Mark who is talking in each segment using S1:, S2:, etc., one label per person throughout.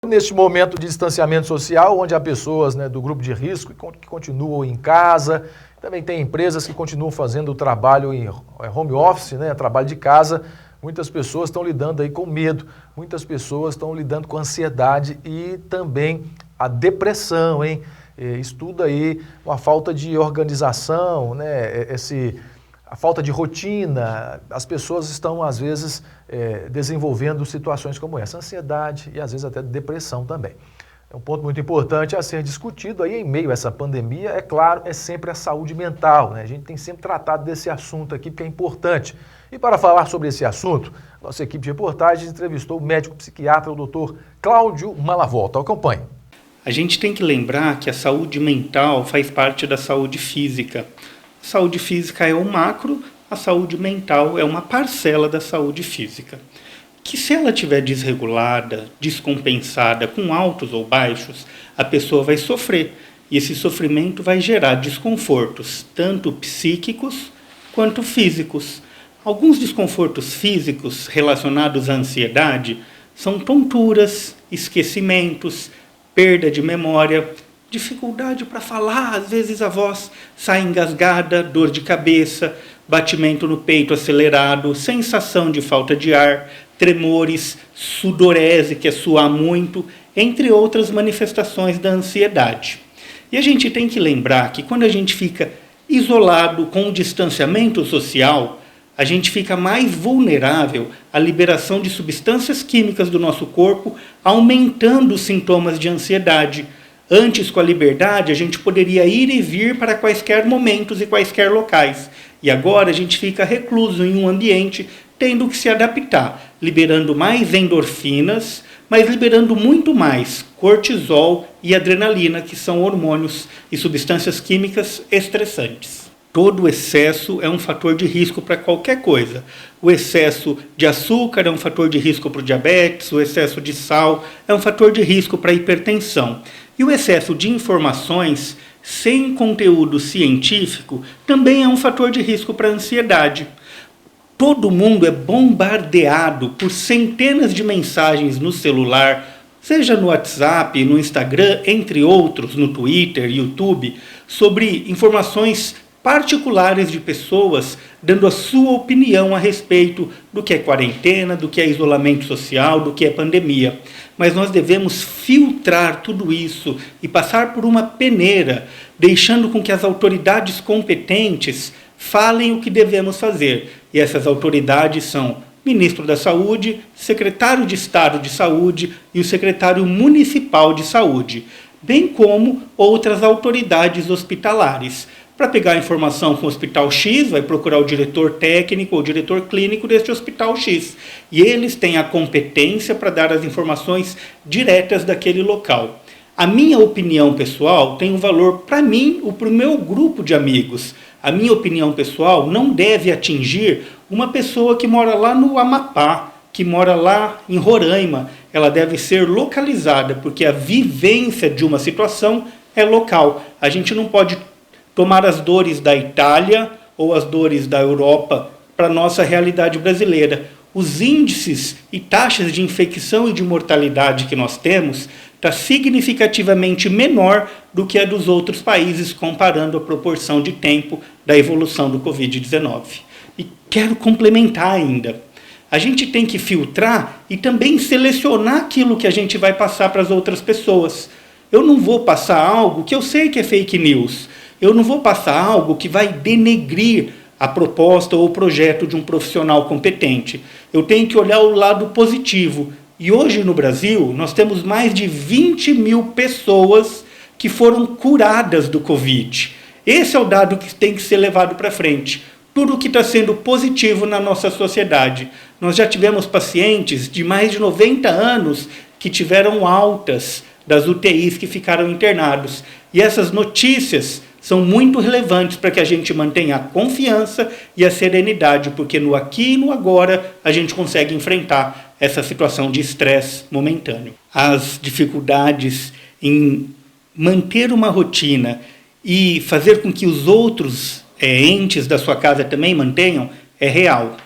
S1: Neste momento de distanciamento social, onde há pessoas, né, do grupo de risco que continuam em casa, também tem empresas que continuam fazendo o trabalho em home office, né, trabalho de casa, muitas pessoas estão lidando aí com medo, muitas pessoas estão lidando com ansiedade e também a depressão, hein? Estuda aí uma falta de organização, né, a falta de rotina, as pessoas estão, às vezes, desenvolvendo situações como essa, ansiedade e, às vezes, até depressão também. É um ponto muito importante a ser discutido aí em meio a essa pandemia, é claro, é sempre a saúde mental, né? A gente tem sempre tratado desse assunto aqui, porque é importante. E para falar sobre esse assunto, nossa equipe de reportagens entrevistou o médico psiquiatra, o Dr. Cláudio Malavolta. Acompanhe.
S2: A gente tem que lembrar que a saúde mental faz parte da saúde física. A saúde física é o macro, a saúde mental é uma parcela da saúde física. Que se ela estiver desregulada, descompensada, com altos ou baixos, a pessoa vai sofrer. E esse sofrimento vai gerar desconfortos, tanto psíquicos quanto físicos. Alguns desconfortos físicos relacionados à ansiedade são tonturas, esquecimentos, perda de memória, dificuldade para falar, às vezes a voz sai engasgada, dor de cabeça, batimento no peito acelerado, sensação de falta de ar, tremores, sudorese, que é suar muito, entre outras manifestações da ansiedade. E a gente tem que lembrar que quando a gente fica isolado com o distanciamento social, a gente fica mais vulnerável à liberação de substâncias químicas do nosso corpo, aumentando os sintomas de ansiedade. Antes, com a liberdade, a gente poderia ir e vir para quaisquer momentos e quaisquer locais. E agora a gente fica recluso em um ambiente, tendo que se adaptar, liberando mais endorfinas, mas liberando muito mais cortisol e adrenalina, que são hormônios e substâncias químicas estressantes. Todo excesso é um fator de risco para qualquer coisa. O excesso de açúcar é um fator de risco para o diabetes, o excesso de sal é um fator de risco para a hipertensão. E o excesso de informações sem conteúdo científico também é um fator de risco para a ansiedade. Todo mundo é bombardeado por centenas de mensagens no celular, seja no WhatsApp, no Instagram, entre outros, no Twitter, YouTube, sobre informações particulares de pessoas dando a sua opinião a respeito do que é quarentena, do que é isolamento social, do que é pandemia. Mas nós devemos filtrar tudo isso e passar por uma peneira, deixando com que as autoridades competentes falem o que devemos fazer. E essas autoridades são Ministro da Saúde, Secretário de Estado de Saúde e o Secretário Municipal de Saúde, bem como outras autoridades hospitalares. Para pegar a informação com o Hospital X, vai procurar o diretor técnico ou diretor clínico deste Hospital X. E eles têm a competência para dar as informações diretas daquele local. A minha opinião pessoal tem um valor para mim ou para o meu grupo de amigos. A minha opinião pessoal não deve atingir uma pessoa que mora lá no Amapá, que mora lá em Roraima. Ela deve ser localizada, porque a vivência de uma situação é local. A gente não pode tomar as dores da Itália ou as dores da Europa para a nossa realidade brasileira. Os índices e taxas de infecção e de mortalidade que nós temos está significativamente menor do que a dos outros países, comparando a proporção de tempo da evolução do Covid-19. E quero complementar ainda. A gente tem que filtrar e também selecionar aquilo que a gente vai passar para as outras pessoas. Eu não vou passar algo que eu sei que é fake news. Eu não vou passar algo que vai denegrir a proposta ou o projeto de um profissional competente. Eu tenho que olhar o lado positivo. E hoje no Brasil, nós temos mais de 20 mil pessoas que foram curadas do Covid. Esse é o dado que tem que ser levado para frente. Tudo que está sendo positivo na nossa sociedade. Nós já tivemos pacientes de mais de 90 anos que tiveram altas das UTIs que ficaram internados. E essas notícias são muito relevantes para que a gente mantenha a confiança e a serenidade, porque no aqui e no agora a gente consegue enfrentar essa situação de estresse momentâneo. As dificuldades em manter uma rotina e fazer com que os outros entes da sua casa também mantenham é real.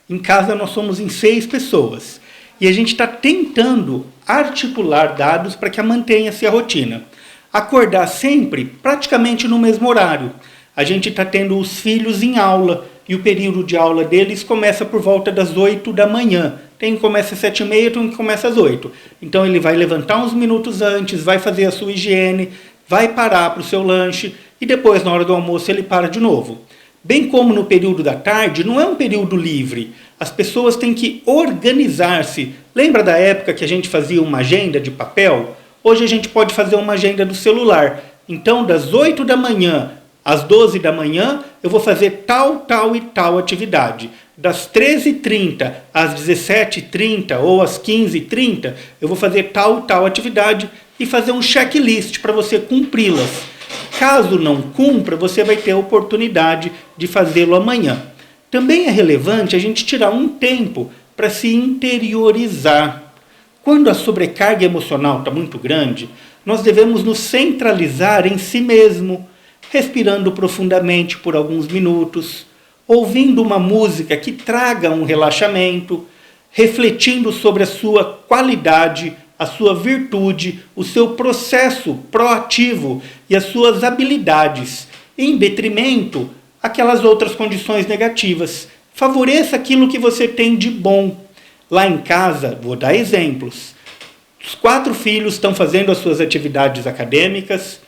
S2: Em casa nós somos em 6 pessoas e a gente está tentando articular dados para que mantenha-se a rotina. Acordar sempre praticamente no mesmo horário. A gente está tendo os filhos em aula e o período de aula deles começa por volta das 8 da manhã. Tem que começa às 7h30, tem que começa às 8. Então ele vai levantar uns minutos antes, vai fazer a sua higiene, vai parar para o seu lanche e depois, na hora do almoço, ele para de novo. Bem como no período da tarde, não é um período livre. As pessoas têm que organizar-se. Lembra da época que a gente fazia uma agenda de papel? Hoje a gente pode fazer uma agenda do celular. Então, das 8 da manhã às 12 da manhã, eu vou fazer tal, tal e tal atividade. Das 13h30 às 17h30 ou às 15h30, eu vou fazer tal e tal atividade e fazer um checklist para você cumpri-las. Caso não cumpra, você vai ter a oportunidade de fazê-lo amanhã. Também é relevante a gente tirar um tempo para se interiorizar. Quando a sobrecarga emocional está muito grande, nós devemos nos centralizar em si mesmo, respirando profundamente por alguns minutos, ouvindo uma música que traga um relaxamento, refletindo sobre a sua qualidade, a sua virtude, o seu processo proativo e as suas habilidades, em detrimento àquelas outras condições negativas. Favoreça aquilo que você tem de bom. Lá em casa, vou dar exemplos. Os 4 filhos estão fazendo as suas atividades acadêmicas.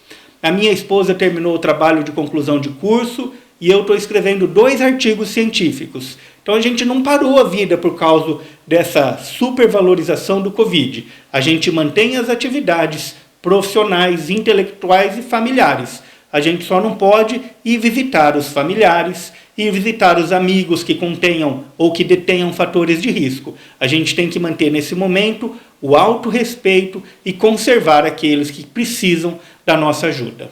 S2: A minha esposa terminou o trabalho de conclusão de curso e eu estou escrevendo 2 artigos científicos. Então a gente não parou a vida por causa dessa supervalorização do Covid. A gente mantém as atividades profissionais, intelectuais e familiares. A gente só não pode ir visitar os familiares, ir visitar os amigos que contenham ou que detenham fatores de risco. A gente tem que manter nesse momento o autorrespeito e conservar aqueles que precisam da nossa ajuda.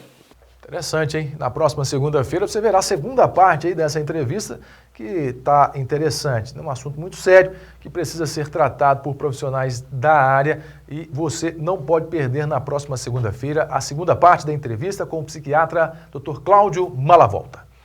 S1: Interessante, hein? Na próxima segunda-feira você verá a segunda parte aí dessa entrevista, que está interessante. É um assunto muito sério que precisa ser tratado por profissionais da área e você não pode perder na próxima segunda-feira a segunda parte da entrevista com o psiquiatra Dr. Cláudio Malavolta.